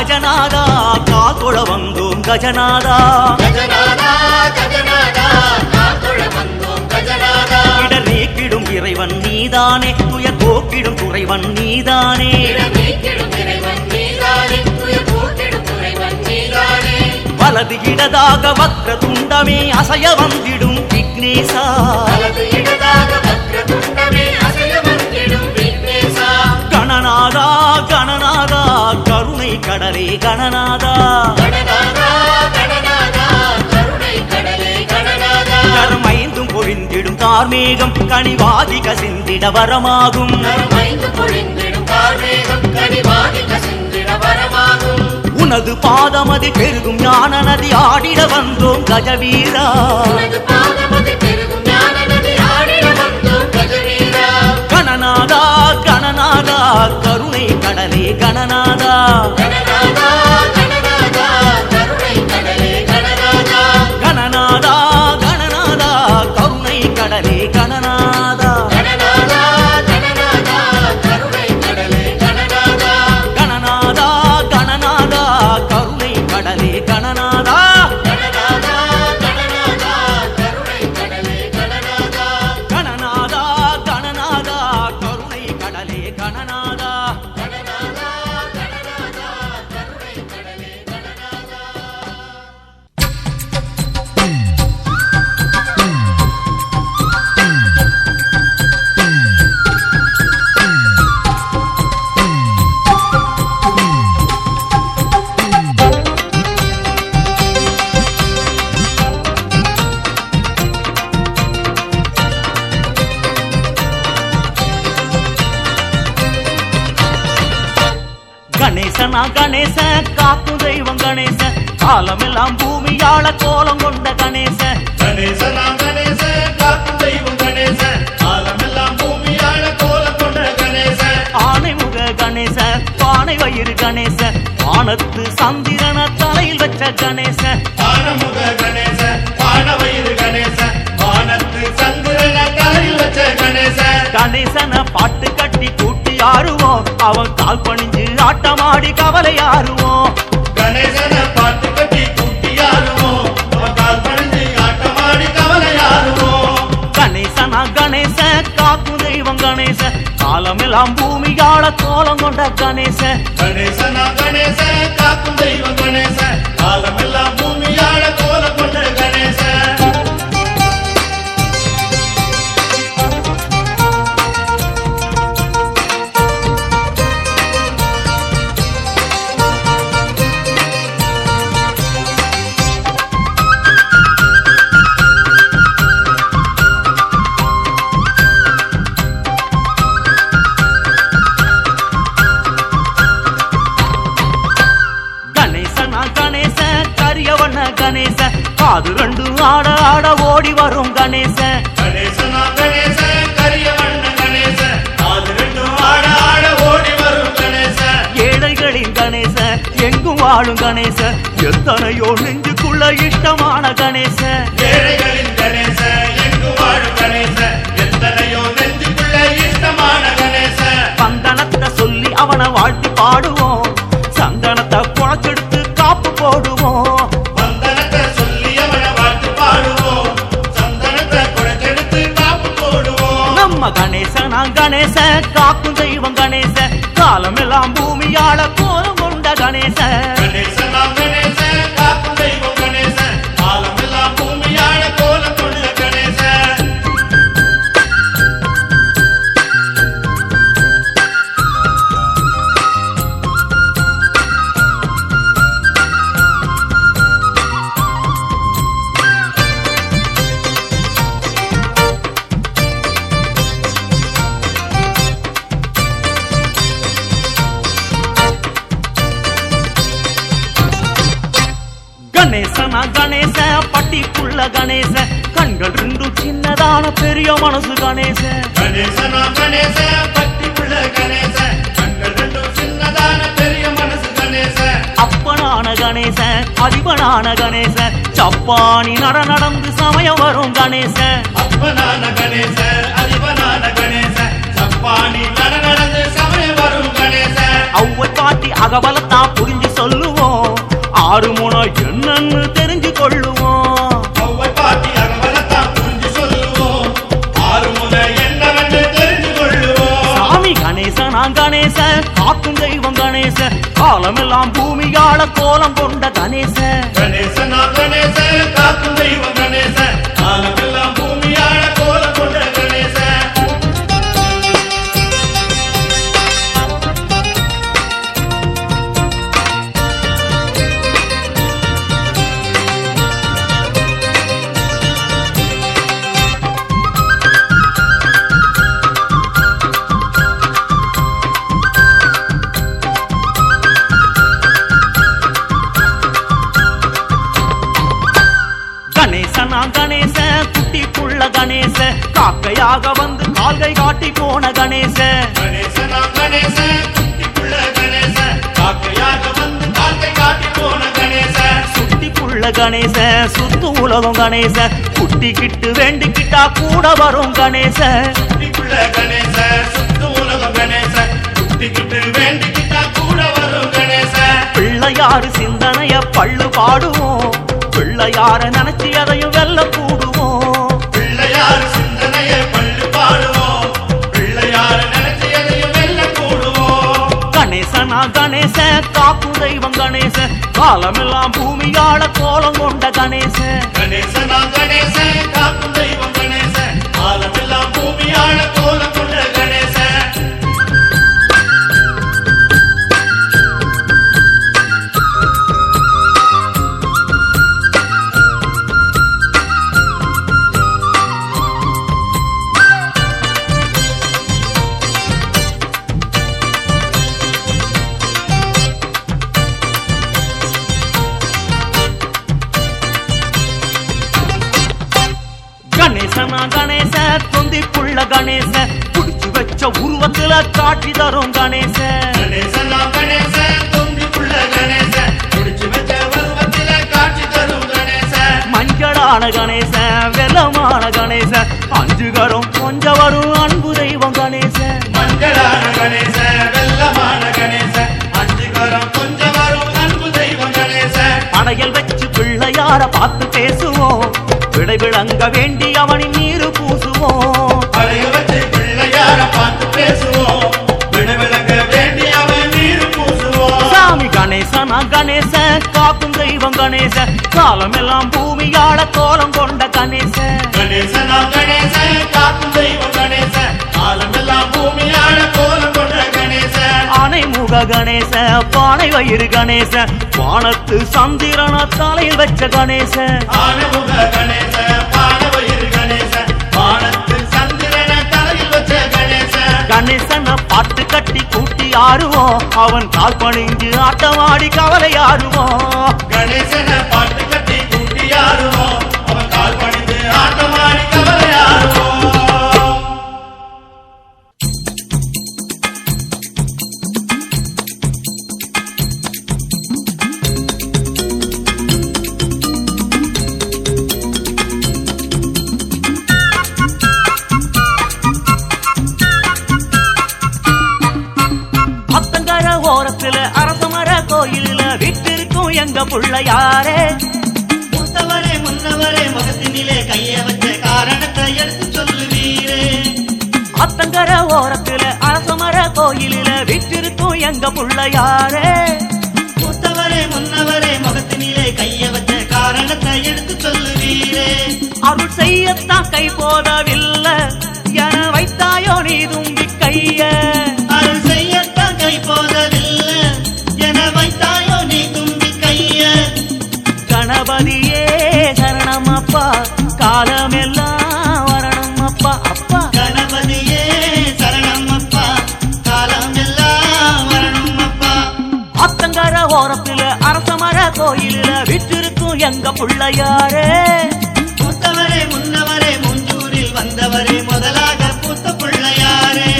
கஜநாதா காத்தொழ வந்தோம் கஜநாதா இடர் நீக்கிடும் இறைவன் நீதானே துயர் போக்கிடும் துறைவன் நீதானே வலது இடதாக வக்ர துண்டமே அசைய வந்திடும் விக்னேசா கணநாதா கணநாதா கருணை கடலே கணநாதா கருமைந்தும் பொழிந்திடும் கார்மேகம் கனிவாதி கசிந்திட வரமாகும் உனது பாதமதி பெருகும் ஞான நதி ஆடிட வந்தோம் கஜவீரா கணநாதா கணநாதா கருணை கடலே கணநாதா கணநாதா கணநாதா கருணை கடலே கணநாதா கணநாதா கணநாதா கருணை கடலே கணநாதா கணநாதா கணநாதா கருணை கடலே கணநாதா கணேசனா கணேச காக்கும் தெய்வம் கணேச காலமெல்லாம் பூமியாள கோலம் கொண்ட கணேச கணேசனா கணேச காக்கும் தெய்வம் கணேச காலமெல்லாம் பூமியாள கோலம் கொண்ட கணேச ஆனைமுக கணேச பானை வயிறு கணேச வானத்து சந்திரன தலையில் வச்ச கணேச ஆனமுக கணேச பானவயிறு கணேச வானத்து சந்திரன தலையில் வச்ச கணேச கணேசன பாட்டு கட்டி கூட்டி ஆறுவோம் அவன் கால் பணிஞ்சு ஆட்டமாடி கவலை ஆறுவோம் கணேசன பாட்டு கட்டி கூட்டி ஆறுவோம் அவன் கால் பணிஞ்சு ஆட்டமாடி கவலை ஆறுவோம் கணேசனா கணேச காக்கும் தெய்வம் கணேச காலமெல்லாம் பூமியாள கோலம் கொண்ட கணேச கணேசனா கணேச காக்கும் தெய்வம் கணேச காலமெல்லாம் பூமியாள கோலம் கொண்ட கணேச கணேச காது ரெண்டு ஆட ஆட ஓடி வரும் கணேச கணேசனா கணேச கரிய வண்ண கணேச காது ரெண்டு ஆட ஆட ஓடி வரும் கணேச ஏழைகளின் கணேச எங்கும் வாழும் கணேச எத்தனையோ நெஞ்சுக்குள்ள இஷ்டமான கணேச ஏழைகளின் கணேச எங்கும் வாழும் கணேச எத்தனையோ நெஞ்சுக்குள்ள இஷ்டமான கணேச சந்தனத்தை சொல்லி அவனை வாழ்த்தி பாடுவோம் சந்தனத்தை குழச்செடுத்து காப்பு போடுவோம் கணேசனா கணேச காக்கும் தெய்வம் கணேச காலமெல்லாம் பூமியாள கோலம் கொண்ட கணேச கணேசனா கணேச காக்கும் தெய்வம் கணேச காலமெல்லாம் பூமியாள கோலம் கொண்ட கணேச கணேசனா கணேச பட்டிக்குள்ள கணேச கண்கள் ரெண்டும் சின்னதான பெரிய மனசு கணேச கணேசனா கணேச பட்டிக்குள்ள கணேச கண்கள் ரெண்டும் சின்னதான பெரிய மனசு கணேச அப்பனான கணேச அதிபனான கணேச சப்பானி நடந்து சமயம் வரும் கணேச அப்பனான கணேச அதிபனான கணேச சப்பானி நடந்து சமயம் வரும் கணேச அவ்வை பாட்டி அகபலத்தா புரிஞ்சு சொல்லு ஆறு முனை என்னன்னு தெரிஞ்சு கொள்ளுவோம். ஒவ்வை பாட்டி அகவலத்தான் புரிஞ்சு சொல்லுவோம். ஆறுமுறை என்னவென்று தெரிந்து கொள்ளுவோம். சாமி கணேசன் நான் கணேசன் காக்கும் தெய்வம் கணேசன் காலமெல்லாம் பூமியாள கோலம் கொண்ட கணேசன். கணேசனா கணேசன் காக்கும் தெய்வம் கணேசன் காலமெல்லாம் பூமியாள கோலம் கொண்ட கணேசன். கணேசனா கணேசன் குட்டி புள்ள கணேசன் காக்கையாக வந்து கால்கை காட்டி போன கணேசன். கணேசனா கணேசன் குட்டிக்குள்ள கணேசன் காக்கையாக வந்து காக்கை காட்டி போன கணேசன். சுத்தி புள்ள கணேசன் சுத்து உலகம் கணேசன் குட்டிக்கிட்டு வேண்டிக்கிட்டா கூட வரும் கணேசன். குட்டிக்குள்ள கணேசன் சுத்து உலகம் கணேசன் குட்டிக்கிட்டு வேண்டிக்கிட்டா கூட வரும் கணேசன். பிள்ளையாரு சிந்தனைய பள்ளு பாடுவோம் பிள்ளையார நினைச்சு அதையும் வெல்ல கூடுவோம். பிள்ளையார் சிந்தனையை பள்ளு பாடுவோம் பிள்ளையார நினைச்சு எதையும் வெல்ல கூடுவோம். கணேசனா கணேசன் காக்கும் தெய்வம் கணேசன் காலமெல்லாம் பூமியாள கோலம் கொண்ட கணேசன். கணேசனா கணேசன் காக்கும் தெய்வம் கணேசன் காலமெல்லாம் பூமியாள கோலம் கொண்ட கணேசன். கணேசனா கணேசன் தொந்தி புள்ள கணேசன் புடிச்சு வச்ச உருவத்துல காட்சி தரும் கணேசன். கணேசனா கணேசன் தொந்திக்குள்ள கணேசன் குடிச்சு வச்ச உருவத்தில காட்சி தரும் கணேசன். மஞ்சளான கணேசன் வெள்ளமான கணேசன் அஞ்சுகரும் கொஞ்சம் வரும் அன்பு தெய்வம் கணேசன். மஞ்சளான கணேசன் வெள்ளமான கணேசன் அஞ்சுகரம் கொஞ்சம் வரும் அன்பு தெய்வம் கணேசன். படையல் வச்சு பிள்ளையார பார்த்து பேசுவோம் விடை விளங்க வேண்டி அவனின் நீரு பூசுவோம். படைய வச்சு பிள்ளையார பார்த்து பேசுவோம் விடவிளங்க வேண்டி அவன் நீர் பூசுவோம். சாமி கணேசனா கணேசன் காக்கும் தெய்வம் கணேசன் காலமெல்லாம் பூமியாள கோலம் கொண்ட கணேசன். கணேசனா கணேசன் காக்கும் தெய்வம் கணேசன் காலமெல்லாம் பூமியாள கோலம் கொண்ட கணேசன். ஆனை முக கணேசன் பானை வயிறு கணேசன் வானத்து சந்திரன தலையில் வச்ச கணேசன். ஆனமுக கணேசன் பானவயிறு கணேசன் வானத்து சந்திரன தலையில் வச்ச கணேசன். கணேசனை பாட்டு கட்டி கூட்டி ஆடுவோம் அவன் கால் பணிஞ்சு ஆட்டமாடி கவலையாடுவோம். கணேசனை பாட்டு கட்டி கூட்டியாடுவோம் அவன் கால் பணிந்து ஆட்டமாடி கவலையாடுவோம். அத்தங்கர ஓரத்துல அரசமர கோயில்ல விட்டிருக்கும் எங்க புள்ளையாரே. மூத்தவரே முன்னவரே முகத்தினிலே கைய வச்ச காரணத்தை எடுத்து சொல்லுவீரே. அத்தங்கர ஓரத்துல அரசமர கோயில்ல விட்டிருக்கும் எங்க புள்ளையாரே. மூத்தவரே முன்னவரே முகத்தினிலே கைய வச்ச காரணத்தை எடுத்து சொல்லுவீரே. அருள் செய்யத்தான் கை போதவில்லை என வைத்தாயோ நீ தும்பி கைய. அருள் செய்யத்தான் கை போதவில்லை என வைத்தாயோ நீ தும்பி கைய. கணபதியே சரணம் அப்பா காலமெல்லாம் வரணும் அப்பா அப்பா. கணபதியே சரணம் அப்பா காலம் எல்லாம் வரணும் அப்பா. அத்தங்கர ஓரத்துல அரசமர கோயில்ல விட்டிருக்கும் எங்க புள்ளையாரே. மூத்தவரே முன்னவரே முஞ்சூரில் வந்தவரே முதலாக பூத்த பிள்ளையாரே.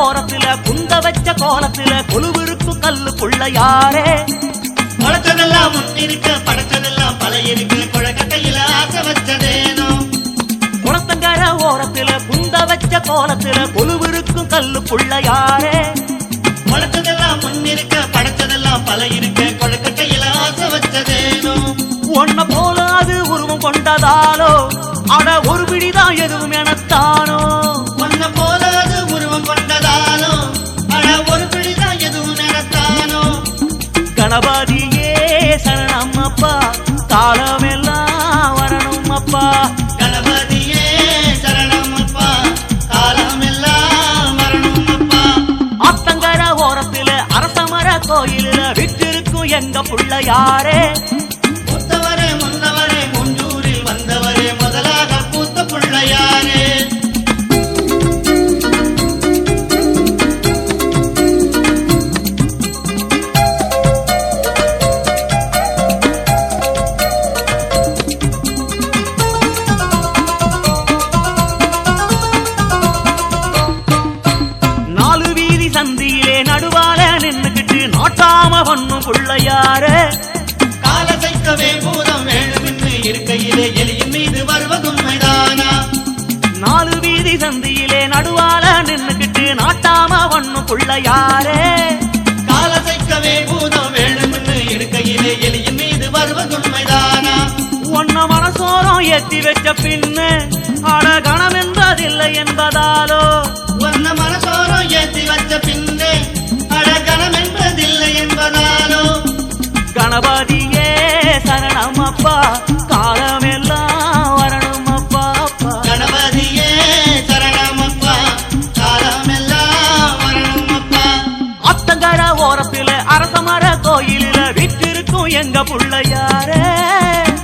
ஓரத்துல குந்த வச்ச கோலத்துல கொலுவிரு கல்லு புள்ளையாரே. முளைச்சதெல்லாம் முன்னிருக்க படைச்சதெல்லாம் பல இருக்க குழக்கட்டையில ஆசை வச்சதேனோ. குளத்தங்கர ஓரத்துல குந்த வச்ச கோலத்துல கொலுவிருக்கும் கல்லு புள்ளையாரே. முளைச்சதெல்லாம் முன்னிருக்க படைச்சதெல்லாம் பல இருக்க குழக்கட்டையில ஆசை வச்சதேனோ. ஒன்ன போல அது உருவம் கொண்டதாலோ அட ஒரு பிடிதான் எதுவும் எனத்தானோ. ஒன்ன போல அது உருவம் கொண்டதாலோ அட ஒரு பிடிதான் எதுவும் எனத்தானோ. கணபதியே சரணம் அப்பா காலமெல்லாம் வரணும் அப்பா. கணபதியே சரணம் அப்பா காலமெல்லாம் வரணும் அப்பா. ஆத்தங்கர ஓரத்துல அரசமர கோயிலில் விற்றிருக்கும் எங்க புள்ளையாரே. மூத்தவரே முன்னவரே முஞ்சூரில் வந்தவரே முதலாக பூத்த பிள்ளையாரே. நாலு வீதி சந்தியிலே நடுவால நின்னுக்கிட்டு நாட்டாம பண்ணும் புள்ளையாரே. காலசைக்கவே பூதம் வேணுமென்று இருக்கையிலே எலியின் மீது வருவதுண்மைதானா. நாலு வீதி சந்தியிலே நடுவால நின்னுக்கிட்டு நாட்டாம பண்ணும் புள்ளையாரே. காலசைக்கவே பூதம் வேணுமென்று இருக்கையிலே எலியின் மீது வருவதுண்மைதானா. ஒன்ன மனசோரம் ஏத்தி வச்ச பின்னு அட கணம் என்பதில்லை என்பதாலோ. ஒன்ன மனசோரம் ஏத்தி வச்ச பின்னே அடகணம் என்பதில்லை என்பதாலோ. கணபதியே சரணம் அப்பா காலமெல்லாம் வரணும் அப்பா அப்பா. கணபதியே சரணம் அப்பா காலமெல்லாம் வரணும் அப்பா. அத்தங்கர ஓரத்துல அரசமர கோயிலில் விற்றிருக்கும் எங்க புள்ளையாரே.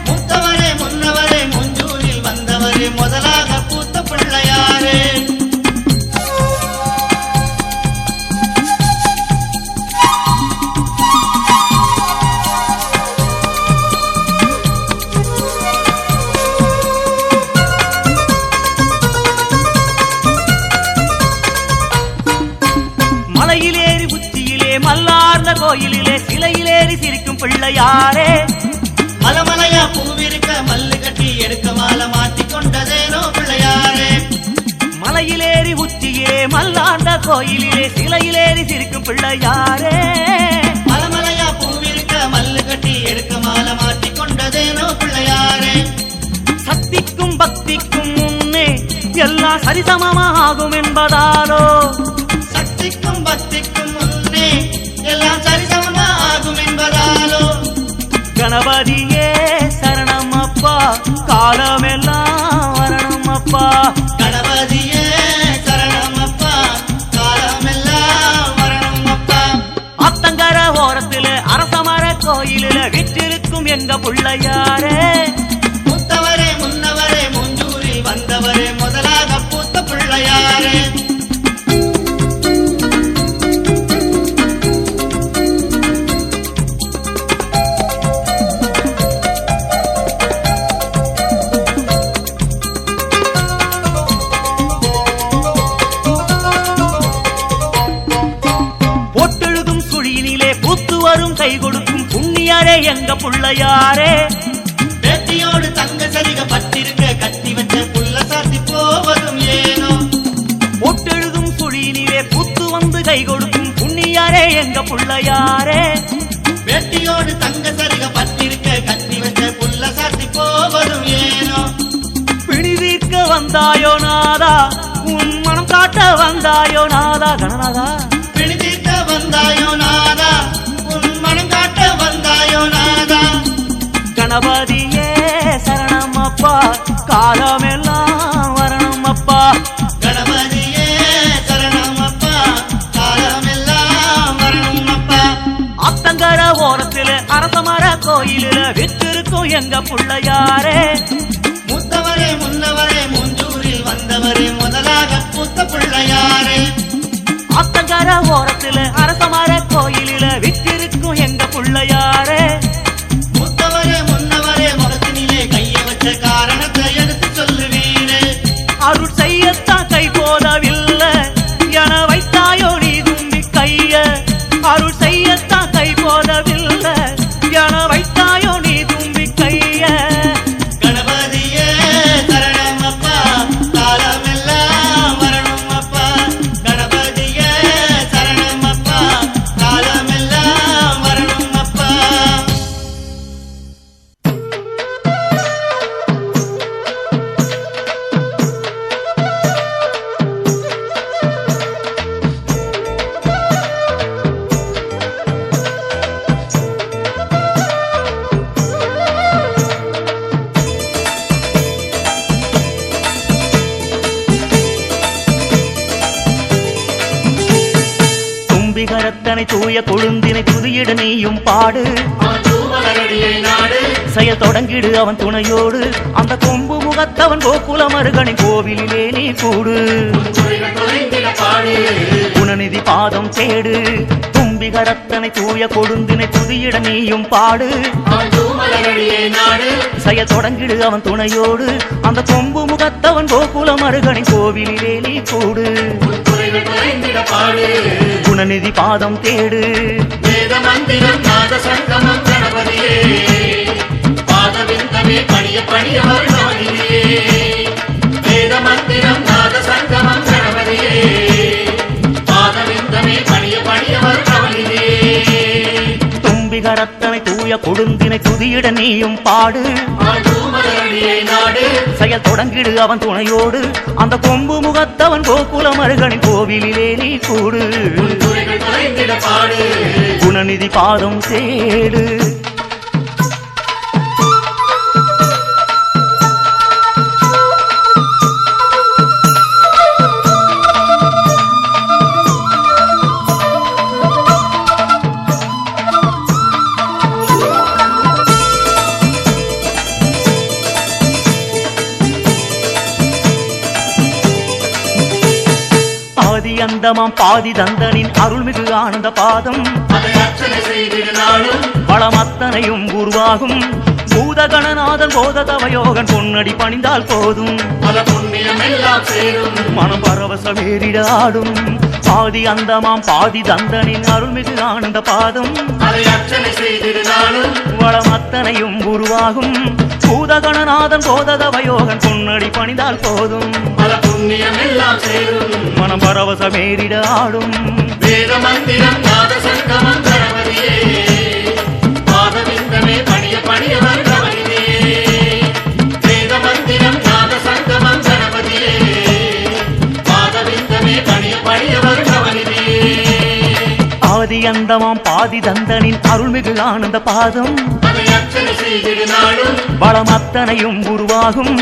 மூத்தவரே முன்னவரே முஞ்சூரில் வந்தவரே முதலாக பூத்த பிள்ளையாரே. மலையிலேறி உச்சியிலே மல்லார்ந்த கோயிலிலே சிலையிலேறி சிரிக்கும் பிள்ளையாரே. மலமலையா பூவிருக்க மல்லு கட்டி எடுக்க மாலை மாட்டிக் கொண்டதேனோ பிள்ளையாரே. மலையிலேறி உச்சியிலே மல்லார்ந்த கோயிலிலே சிலையிலேறி சிரிக்கும் பிள்ளையாரே. மலமலையா பூவிருக்க மல்லு கட்டி எடுக்க மாலை மாட்டிக் கொண்டதேனோ பிள்ளையாரே. சக்திக்கும் பக்திக்கும் முன்னே எல்லாம் சரிசமமாகும் என்பதாலோ. சக்திக்கும் பக்திக்கும் முன்னே எல்லாம் சரிசமமா ஆகும் என்பதாலோ. கணபதியே சரணம் அப்பா காலமெல்லாம் வரணும் அப்பா. கணபதியே சரணம் அப்பா காலமெல்லாம் வரணும் அப்பா. அத்தங்கர ஓரத்துல அரசமர கோயிலில் விற்றிருக்கும் எங்க புள்ளையாரே. மூத்தவரே முன்னவரே முஞ்சூரில் வந்தவரே முதலாக பூத்த பிள்ளையாரே. பொட்டெழுதும் சுழியினிலே பூத்து வரும் கை கொடுக்கும் புண்ணியாரே எங்க புள்ளையாரே. வேட்டியோடு தங்க சரிக பட்டிருக்க கட்டி வச்ச புல்ல சாத்தி போவதும் ஏனோ. பொட்டெழுதும் சுழியினிலே பூத்து வந்து கை கொடுக்கும் புண்ணியாரே எங்க புள்ளையாரே. வேட்டியோடு தங்க சரிக பட்டிருக்க கட்டி வச்ச புல்ல சாத்தி போவதும் ஏனோ. பிணி தீர்க்க வந்தாயோ நாதா உன் மனம் காட்ட வந்தாயோ நாதா. கணநாதா பிணிதீர்க்க வந்தாயோ நாதா உன் மனம் காட்ட வந்தாயோ நாதா. கணபதியே சரணம் அப்பா காலமெல்லாம் வரணும் அப்பா. கணபதியே சரணம் அப்பா காலமெல்லாம் வரணும் அப்பா. அத்தங்கர ஓரத்துல அரசமர கோயிலில் விற்றிருக்கும் எங்க புள்ளையாரே. மூத்தவரே முன்னவரே முஞ்சூரில் வந்தவரே முதலாக பூத்த பிள்ளையாரே. அத்தங்கர ஓரத்துல அரசமர கோயிலில் விற்றிருக்கும் எங்க புள்ளையாரே. மூத்தவரே முன்னவரே முகத்தினிலே கையை வச்ச காரணத்தை எடுத்து சொல்லுவீரே. அருள் செய்யத்தான் கை போதவில்லை என வைத்தாயோ நீ தும்பி கைய. அருள் செய்ய தும்பிகரத்தனை தூய கொழுந்தினை துதியிட நீயும் பாடு அவன் தூமலரடியை நாடு செயல் தொடங்கிடு அவன் துணையோடு அந்த கொம்பு முகத்தவன் கோகுல மருகனின் கோவிலிலே நீ கூடு குறைகள் தொலைந்திட பாடு குணநிதி பாதம் தேடு தும்பிகரத்தனை தூய கொழுந்தினை துதியிட நீயும் பாடு அவன் தூமலரடியை நாடு செயல் தொடங்கிடு அவன் துணையோடு அந்த கொம்பு முகத்தவன் கோகுல மருகனின் கோவிலிலே நீ கூடு குறைகள் தொலைந்திட பாடு குணநிதி பாதம் தேடு வேத மந்திரம் நாத சங்கமம் கணபதியே பாதவிந்தமே பணிய பணிய வருணவதியே வேத மந்திரம் நாத சங்கமம் கணபதியே பாதவிந்தமே பணிய பணிய வருணவதியே தும்பிகரத்தனை தூய கொழுந்தினை துதியிட நீயும் பாடு அவன் தூமலரடியை நாடு செயல் தொடங்கிடு அவன் துணையோடு அந்த கொம்பு முகத்தவன் கோகுல மருகனின் கோவிலிலே நீ கூடு குறைகள் தொலைந்திட பாடு குணநிதி பாதம் தேடு ஆதி அந்தமாம் பாதி தந்தனின் அருள்மிகு ஆனந்த பாதம் அதை அர்ச்சனை செய்திட நாளும் வளமத்தனையும் உருவாகும் பூதகணநாதன் போததவயோகன் பொன்னடி பணிந்தால் போதும் பல புண்ணியம் எல்லாம் சேரும் மனம் பரவசமேறிடாடும் ஆதி அந்தமாம் பாதி தந்தனின் அருள்மிகு ஆனந்த பாதம் அதை அர்ச்சனை செய்திட நாளும் வளமத்தனையும் உருவாகும் பூதகணநாதன் போததவயோகன் பொன்னடி பணிந்தால் போதும் பல புண்ணியம் எல்லாம் சேரும் மனம் பரவசமேறிடாடும் வேத மந்திரம் நாத சங்கமம் கணபதியே பாதவிந்தமே பணிய பணிய வருணவதியே வேத மந்திரம் நாத சங்கமம் கணபதியே பாதவிந்தமே பணிய பணிய வருணவதியே ஆதி அந்தமாம் பாதி தந்தனின் அருள்மிகு ஆனந்த பாதம் அதை அர்ச்சனை செய்திட நாளும் வளமத்தனையும் உருவாகும்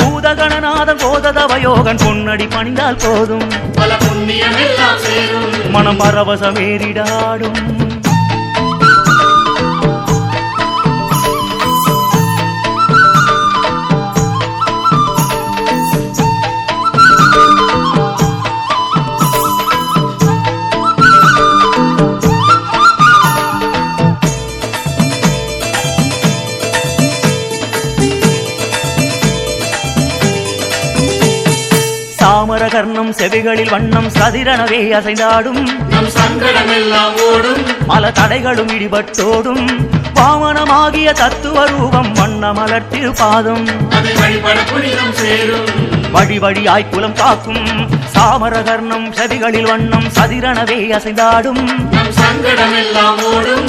பூதகணநாதன் போததவயோகன் பொன்னடி பணிந்தால் போதும் பல புண்ணியம் எல்லாம் சேரும் மனம் பரவசமேறிடாடும் தாமரகர்ணம் செவிகளில் வண்ணம் சதிரணவே அசைந்தாடும் நம் சங்கடம் எல்லாம் ஓடும் பல தடைகளும் இடிபட்டோடும் வாமனமாகிய தத்துவ ரூபம் வண்ணமலர் திருப்பாதம் அதை வழிபட புனிதம் சேரும் வழி வழியாய் குலம் காக்கும் சாமரகர்ணம் செவிகளில் வண்ணம் சதிரணவே அசைந்தாடும் நம் சங்கடம் எல்லாம் ஓடும்